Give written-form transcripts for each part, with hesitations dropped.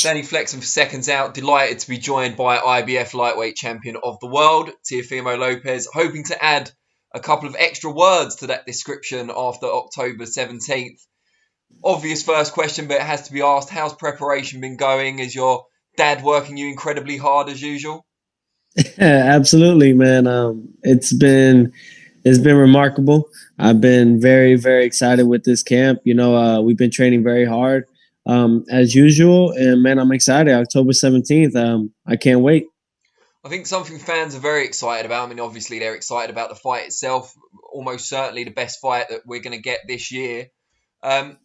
Danny Flexen for Seconds Out. Delighted to be joined by IBF lightweight champion of the world, Teofimo Lopez. Hoping to add a couple of extra words to that description after October 17th. Obvious first question, but it has to be asked. How's preparation been going? Is your dad working you incredibly hard as usual? Absolutely, man. It's been remarkable. I've been very, very excited with this camp. We've been training very hard, as usual, and man, I'm excited. October 17th. I can't wait. I think something fans are very excited about. I mean, obviously they're excited about the fight itself. Almost certainly the best fight that we're going to get this year. Um,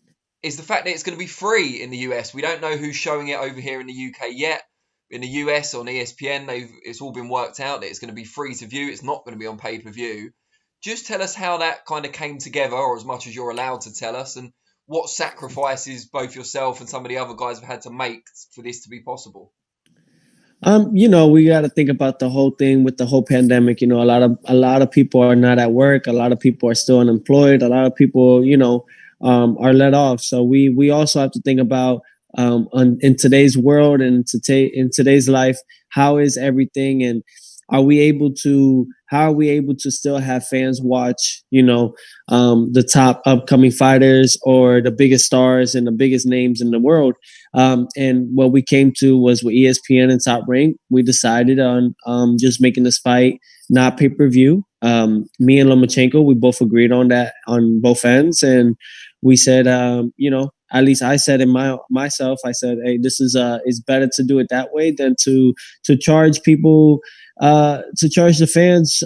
is the fact that it's going to be free in the US. We don't know who's showing it over here in the UK yet. In the US on ESPN, it's all been worked out that it's going to be free to view. It's not going to be on pay-per-view. Just tell us how that kind of came together, or as much as you're allowed to tell us, and what sacrifices both yourself and some of the other guys have had to make for this to be possible. We got to think about the whole thing with the whole pandemic. A lot of people are not at work. A lot of people are still unemployed. A lot of people, are let off. So we also have to think about in today's world and in today's life, how is everything, and how are we able to still have fans watch, the top upcoming fighters or the biggest stars and the biggest names in the world. And what we came to was with ESPN and Top Rank, we decided on just making this fight not pay-per-view. Me and Lomachenko, we both agreed on that on both ends. And we said, at least I said myself, I said, hey, this is it's better to do it that way than to charge people, to charge the fans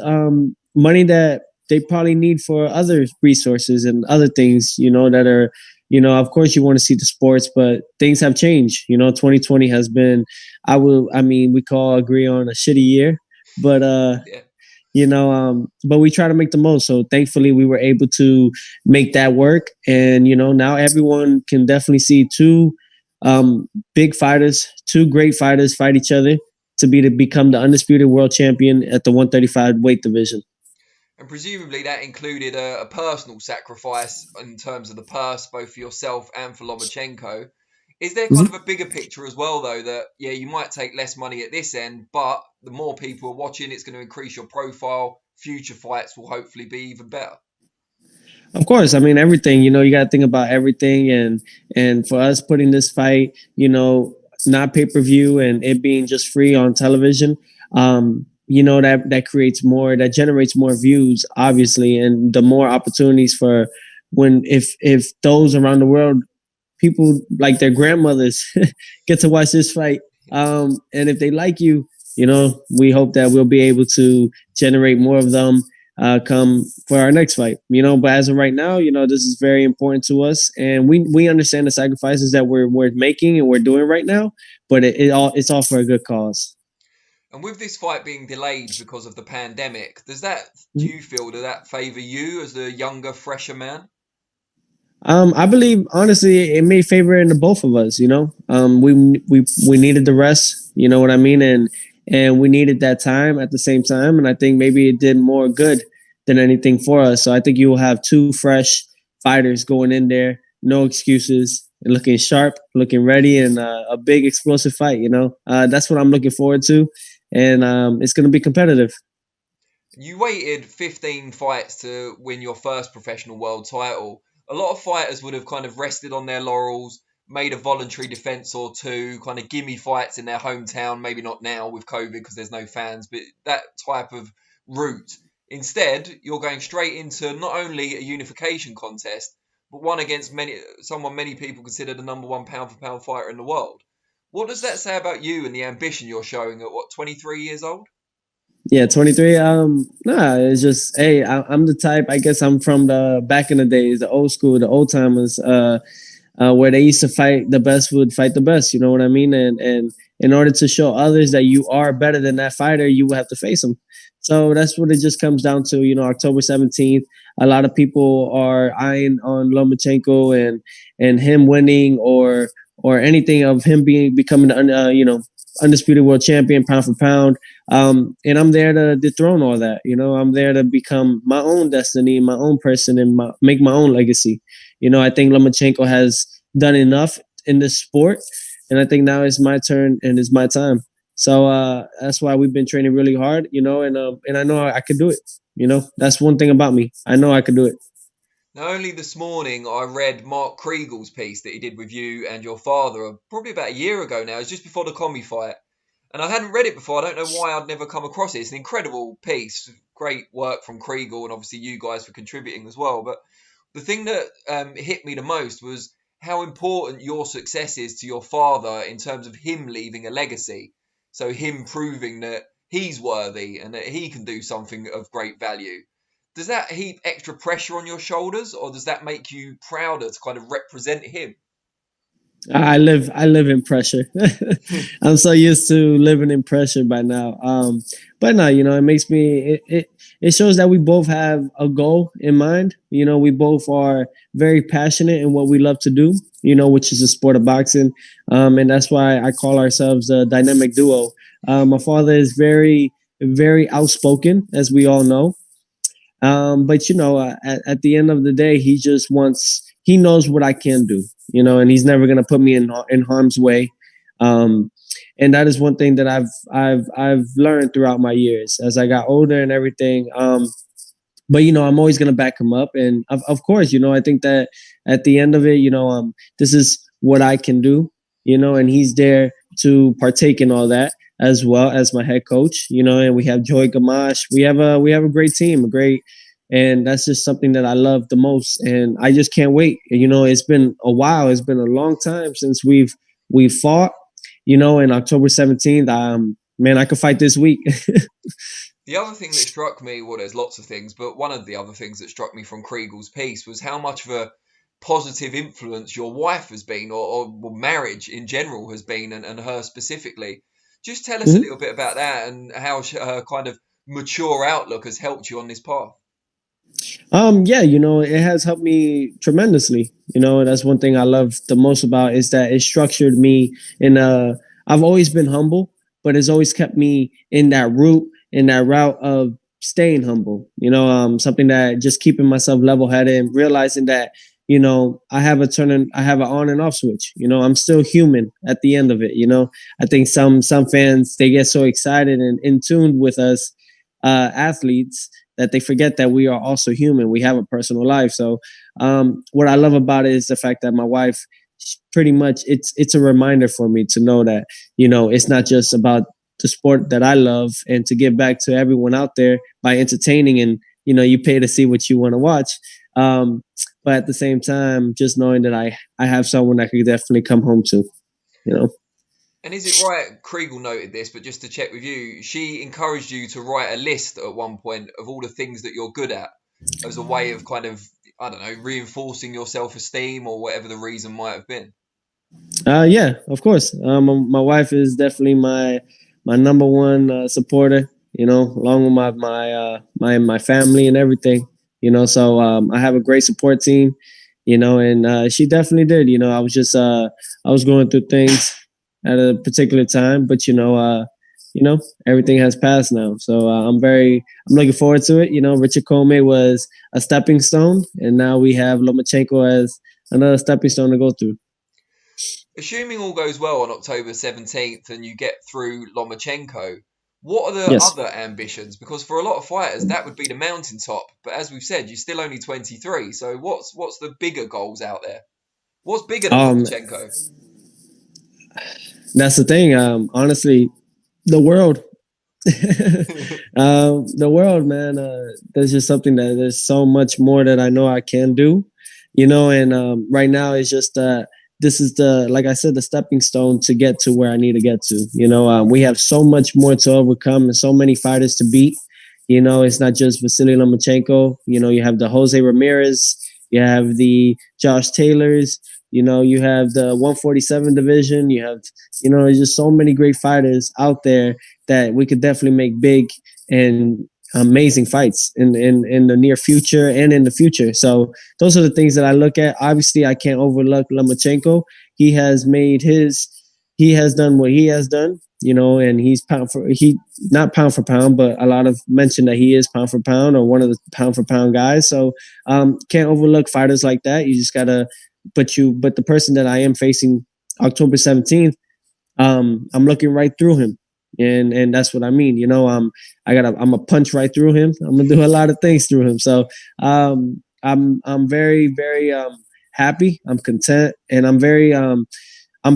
money that they probably need for other resources and other things, that are, of course you want to see the sports, but things have changed. 2020 has been, we can all agree on a shitty year, but Yeah. But we try to make the most. So thankfully we were able to make that work. And, now everyone can definitely see two big fighters, two great fighters fight each other to become the undisputed world champion at the 135 weight division. And presumably that included a personal sacrifice in terms of the purse, both for yourself and for Lomachenko. Is there kind of a bigger picture as well, though, that, yeah, you might take less money at this end, but the more people are watching, it's going to increase your profile. Future fights will hopefully be even better. Of course, everything. You got to think about everything, and for us putting this fight, not pay per view and it being just free on television, that creates more, that generates more views, obviously, and the more opportunities for if those around the world, people like their grandmothers get to watch this fight. And if they like you, we hope that we'll be able to generate more of them come for our next fight. But as of right now, this is very important to us, and we understand the sacrifices that we're making and we're doing right now. But it's all for a good cause. And with this fight being delayed because of the pandemic, do you feel that favour you as the younger, fresher man? I believe honestly it may favor in the both of us. We needed the rest. You know what I mean, and we needed that time at the same time. And I think maybe it did more good than anything for us. So I think you will have two fresh fighters going in there, no excuses, and looking sharp, looking ready, and a big explosive fight. That's what I'm looking forward to, and it's going to be competitive. You waited 15 fights to win your first professional world title. A lot of fighters would have kind of rested on their laurels, made a voluntary defense or two, kind of gimme fights in their hometown, maybe not now with COVID because there's no fans, but that type of route. Instead, you're going straight into not only a unification contest, but one against someone many people consider the number one pound for pound fighter in the world. What does that say about you and the ambition you're showing at 23 years old? Yeah, 23. It's just, hey, I'm the type, I guess I'm from the back in the days, the old school, the old timers, where they used to fight the best would fight the best. You know what I mean? And in order to show others that you are better than that fighter, you will have to face them. So that's what it just comes down to. October 17th, a lot of people are eyeing on Lomachenko and him winning or anything of him becoming the undisputed world champion pound for pound. And I'm there to dethrone all that. I'm there to become my own destiny, my own person, and make my own legacy. I think Lomachenko has done enough in this sport and I think now it's my turn and it's my time. So that's why we've been training really hard, and I know I could do it. That's one thing about me. I know I could do it. Now, only this morning I read Mark Kriegel's piece that he did with you and your father, probably about a year ago now. It's just before the Comey fight. And I hadn't read it before. I don't know why I'd never come across it. It's an incredible piece. Great work from Kriegel and obviously you guys for contributing as well. But the thing that hit me the most was how important your success is to your father in terms of him leaving a legacy. So him proving that he's worthy and that he can do something of great value. Does that heap extra pressure on your shoulders, or does that make you prouder to kind of represent him? I live in pressure. I'm so used to living in pressure by now. But no, it makes me it shows that we both have a goal in mind. We both are very passionate in what we love to do. Which is the sport of boxing, and that's why I call ourselves a dynamic duo. My father is very very outspoken, as we all know. But at the end of the day, he knows what I can do, and he's never gonna put me in harm's way. Um, and that is one thing that I've learned throughout my years as I got older and everything. But I'm always gonna back him up, and of course, I think that at the end of it, this is what I can do, and he's there to partake in all that as well as my head coach, and we have Joy Gamache. We have a great team, and that's just something that I love the most, and I just can't wait. It's been a while, it's been a long time since we've fought, and October 17th, man, I could fight this week. The other thing that struck me, well, there's lots of things, but one of the other things that struck me from Kriegel's piece was how much of a positive influence your wife has been, or marriage in general has been, and her specifically. Just tell us a little bit about that and how her kind of mature outlook has helped you on this path. Yeah, it has helped me tremendously. That's one thing I love the most about is that it structured me in a. I've always been humble, but it's always kept me in that route of staying humble. Something that just keeping myself level headed and realizing that I have an on and off switch. I'm still human at the end of it. I think some fans, they get so excited and in tune with us athletes that they forget that we are also human. We have a personal life. So what I love about it is the fact that my wife, pretty much, it's a reminder for me to know that it's not just about the sport that I love, and to give back to everyone out there by entertaining, and you pay to see what you want to watch. But at the same time, just knowing that I have someone I could definitely come home to. And is it right, Kriegel noted this, but just to check with you, she encouraged you to write a list at one point of all the things that you're good at as a way of kind of, I don't know, reinforcing your self-esteem or whatever the reason might have been? Yeah, of course. My wife is definitely my number one supporter. Along with my family and everything. So I have a great support team. And she definitely did. I was going through things at a particular time, but everything has passed now. So I'm looking forward to it. Richard Comey was a stepping stone, and now we have Lomachenko as another stepping stone to go through. Assuming all goes well on October 17th and you get through Lomachenko, what are the Yes. other ambitions? Because for a lot of fighters, that would be the mountaintop. But as we've said, you're still only 23. So what's the bigger goals out there? What's bigger than Lomachenko? That's the thing. Honestly, the world. The world, man. There's just something that there's so much more that I know I can do. And right now it's just this is like I said, the stepping stone to get to where I need to get to. We have so much more to overcome and so many fighters to beat. It's not just Vasiliy Lomachenko. You have the Jose Ramirez, you have the Josh Taylors, you have the 147 division, you have, there's just so many great fighters out there that we could definitely make big and amazing fights in the near future and in the future. So those are the things that I look at. Obviously, I can't overlook Lomachenko. He has done what he has done, and he's not pound for pound, but a lot of mention that he is pound for pound or one of the pound for pound guys. So can't overlook fighters like that. You just gotta, but the person that I am facing October 17th, I'm looking right through him. And that's what I mean. I'm a punch right through him. I'm gonna do a lot of things through him. So I'm very, very happy. I'm content, and I'm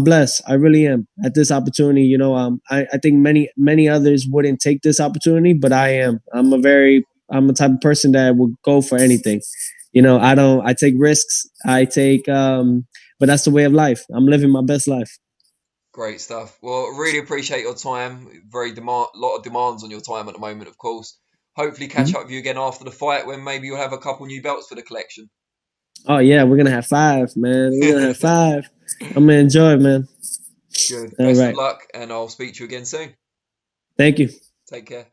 blessed. I really am at this opportunity. I think many others wouldn't take this opportunity, but I am. I'm a type of person that will go for anything. I take risks. But that's the way of life. I'm living my best life. Great stuff. Well, really appreciate your time. Lot of demands on your time at the moment, of course. Hopefully, catch Mhm. up with you again after the fight when maybe you'll have a couple new belts for the collection. Oh yeah, we're gonna have five, man. We're gonna have five. I'm gonna enjoy it, man. Good. All Best of right. luck, and I'll speak to you again soon. Thank you. Take care.